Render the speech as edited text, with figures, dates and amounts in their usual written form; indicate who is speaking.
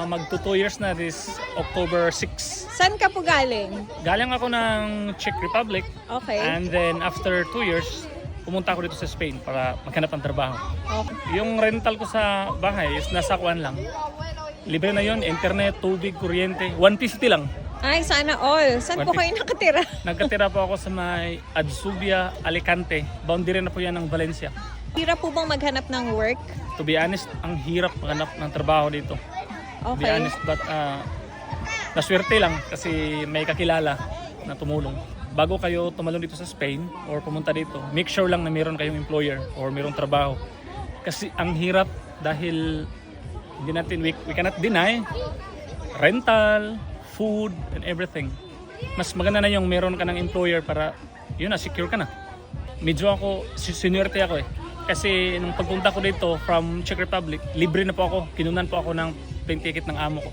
Speaker 1: magto 2 years na this October 6.
Speaker 2: Saan ka po galing?
Speaker 1: Galing ako ng Czech Republic
Speaker 2: Okay.
Speaker 1: and then after 2 years, pumunta ako dito sa Spain para maghanap ng trabaho.
Speaker 2: Okay.
Speaker 1: Yung rental ko sa bahay is nasa kuan lang. Libre na yon, internet, tubig, kuryente, 150 lang.
Speaker 2: Ay, sana all. Saan po
Speaker 1: 150.
Speaker 2: kayo nakatira?
Speaker 1: Nagkatira po ako sa may Adsubia, Alicante. Boundary na po yan ng Valencia.
Speaker 2: Hirap po bang maghanap ng work?
Speaker 1: To be honest, ang hirap maghanap ng trabaho dito. To be
Speaker 2: Okay.
Speaker 1: honest, but naswerte lang kasi may kakilala na tumulong. Bago kayo tumalon dito sa Spain or pumunta dito, make sure lang na meron kayong employer or merong trabaho. Kasi ang hirap dahil hindi natin, we cannot deny rental, food, and everything. Mas maganda na yung meron ka ng employer para yun na, secure ka na. Medyo ako, seniority ako eh. Kasi nung pagpunta ko dito from Czech Republic, libre na po ako. Kinunan po ako ng plane ticket ng amo ko.